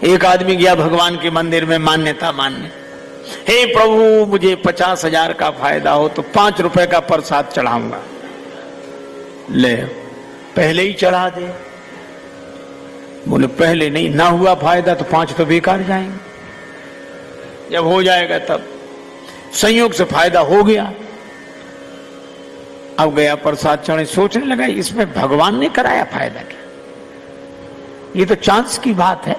एक आदमी गया भगवान के मंदिर में मान्यता मानने, हे प्रभु मुझे 50,000 का फायदा हो तो 5 रुपए का प्रसाद चढ़ाऊंगा। ले पहले ही चढ़ा दे। बोले पहले नहीं, ना हुआ फायदा तो 5 तो बेकार जाएंगे, जब हो जाएगा तब। संयोग से फायदा हो गया, अब गया प्रसाद चढ़े, सोचने लगा इसमें भगवान ने कराया फायदा क्या, ये तो चांस की बात है।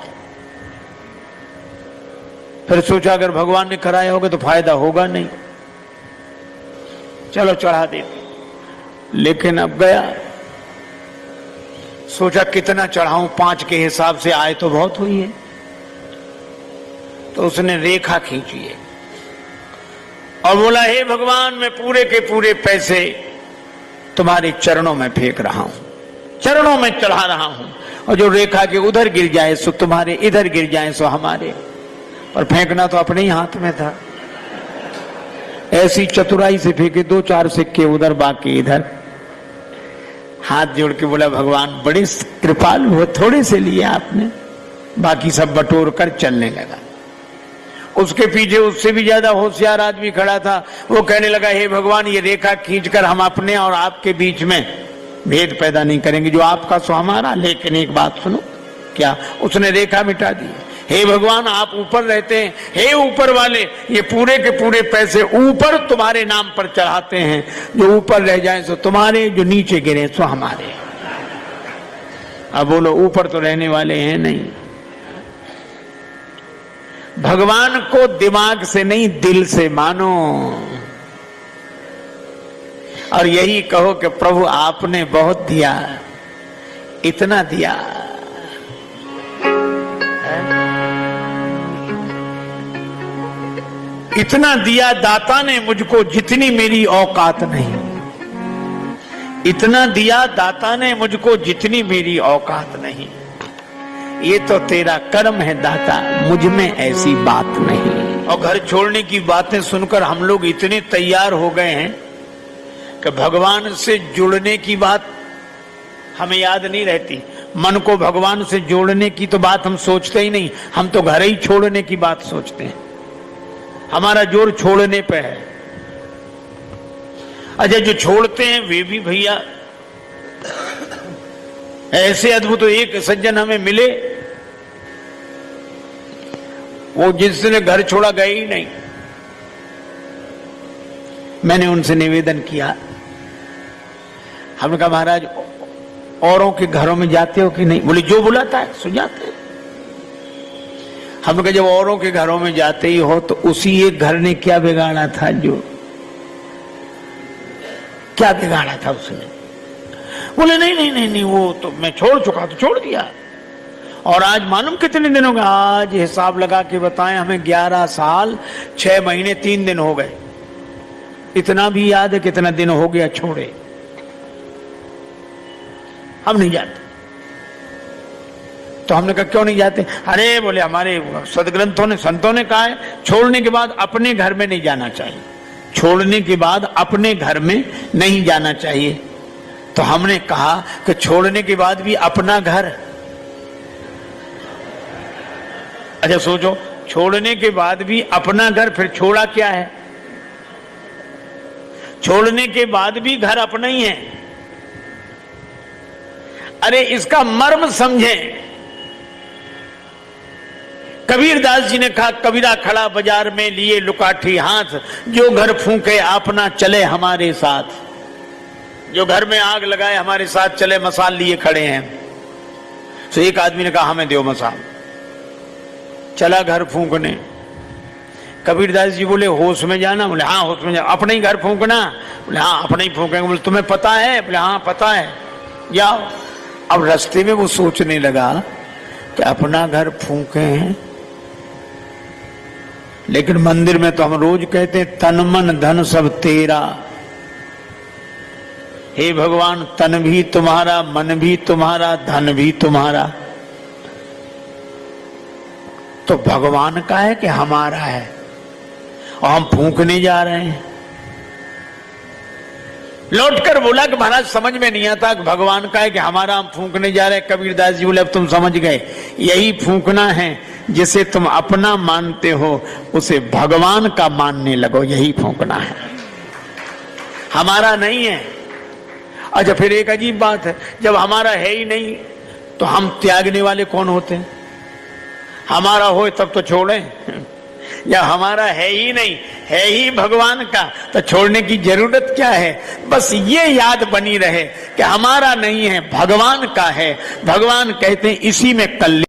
फिर सोचा अगर भगवान ने कराया होगा तो फायदा होगा नहीं, चलो चढ़ा देते। लेकिन अब गया, सोचा कितना चढ़ाऊं, 5 के हिसाब से आए तो बहुत हुई है। तो उसने रेखा खींची है और बोला हे भगवान मैं पूरे के पूरे पैसे तुम्हारे चरणों में फेंक रहा हूं, चरणों में चढ़ा रहा हूं, और जो रेखा के उधर गिर जाए सो तुम्हारे, इधर गिर जाए सो हमारे। और फेंकना तो अपने ही हाथ में था। ऐसी चतुराई से फेंके 2-4 सिक्के उधर बाकी इधर। हाथ जोड़ के बोला भगवान बड़े कृपालु हो, थोड़े से लिए आपने, बाकी सब बटोर कर चलने लगा। उसके पीछे उससे भी ज्यादा होशियार आदमी खड़ा था, वो कहने लगा हे भगवान ये रेखा खींचकर हम अपने और आपके बीच में भेद पैदा नहीं करेंगे, जो आपका सो हमारा। लेकिन एक बात सुनो, क्या? उसने रेखा मिटा दी। हे भगवान आप ऊपर रहते हैं, हे ऊपर वाले ये पूरे के पूरे पैसे ऊपर तुम्हारे नाम पर चढ़ाते हैं, जो ऊपर रह जाए सो तुम्हारे, जो नीचे गिरे सो हमारे। अब बोलो ऊपर तो रहने वाले हैं नहीं। भगवान को दिमाग से नहीं दिल से मानो और यही कहो कि प्रभु आपने बहुत दिया, इतना दिया। इतना दिया दाता ने मुझको जितनी मेरी औकात नहीं, इतना दिया दाता ने मुझको जितनी मेरी औकात नहीं। ये तो तेरा कर्म है दाता, मुझ में ऐसी बात नहीं। और घर छोड़ने की बातें सुनकर हम लोग इतने तैयार हो गए हैं कि भगवान से जुड़ने की बात हमें याद नहीं रहती। मन को भगवान से जोड़ने की तो बात हम सोचते ही नहीं, हम तो घर ही छोड़ने की बात सोचते हैं। हमारा जोर छोड़ने पे है। अच्छा जो छोड़ते हैं वे भी भैया ऐसे अद्भुत। एक सज्जन हमें मिले, वो जिसने घर छोड़ा गए ही नहीं। मैंने उनसे निवेदन किया, हमने कहा महाराज औरों के घरों में जाते हो कि नहीं? बोले जो बुलाता है सो जाते हैं। हमने कहा जब औरों के घरों में जाते ही हो तो उसी एक घर ने क्या बिगाड़ा था, जो क्या बिगाड़ा था उसने? बोले नहीं नहीं नहीं नहीं वो तो मैं छोड़ चुका, तो छोड़ दिया। और आज मालूम कितने दिन हो गए? आज हिसाब लगा के बताएं हमें 11 साल 6 महीने 3 दिन हो गए। इतना भी याद है कितना दिन हो गया छोड़े। हम नहीं जाते। तो हमने कहा क्यों नहीं जाते? अरे बोले हमारे सदग्रंथों ने, संतों ने कहा है छोड़ने के बाद अपने घर में नहीं जाना चाहिए, छोड़ने के बाद अपने घर में नहीं जाना चाहिए। तो हमने कहा कि छोड़ने के बाद भी अपना घर। अच्छा सोचो, छोड़ने के बाद भी अपना घर, फिर छोड़ा क्या है? छोड़ने के बाद भी घर अपना ही है। अरे इसका मर्म समझें। कबीरदास जी ने कहा कबीरा खड़ा बाजार में लिए लुकाठी हाथ, जो घर फूंके अपना चले हमारे साथ। जो घर में आग लगाए हमारे साथ चले, मसाल लिए खड़े हैं। तो एक आदमी ने कहा हमें दो मसाल, चला घर फूंकने। कबीरदास जी बोले होश में जाना? बोले हाँ होश में जाना। अपने ही घर फूंकना? बोले हाँ अपने ही फूंकेंगे। बोले तुम्हें पता है? बोले हाँ पता है, जाओ। अब रास्ते में वो सोचने लगा कि अपना घर फूंके हैं, लेकिन मंदिर में तो हम रोज कहते हैं तन मन धन सब तेरा। हे भगवान तन भी तुम्हारा, मन भी तुम्हारा, धन भी तुम्हारा। तो भगवान का है कि हमारा है? और हम फूंकने जा रहे हैं। लौटकर बोला कि महाराज समझ में नहीं आता कि भगवान का है कि हमारा, हम फूंकने जा रहे हैं। कबीरदास जी बोले अब तुम समझ गए, यही फूंकना है जिसे तुम अपना मानते हो उसे भगवान का मानने लगो, यही फूंकना है, हमारा नहीं है। अच्छा, फिर एक अजीब बात है, जब हमारा है ही नहीं तो हम त्यागने वाले कौन होते हैं? हमारा हो तब तो छोड़ें, या हमारा है ही नहीं, है ही भगवान का, तो छोड़ने की जरूरत क्या है? बस ये याद बनी रहे कि हमारा नहीं है, भगवान का है। भगवान कहते हैं इसी में कल्याण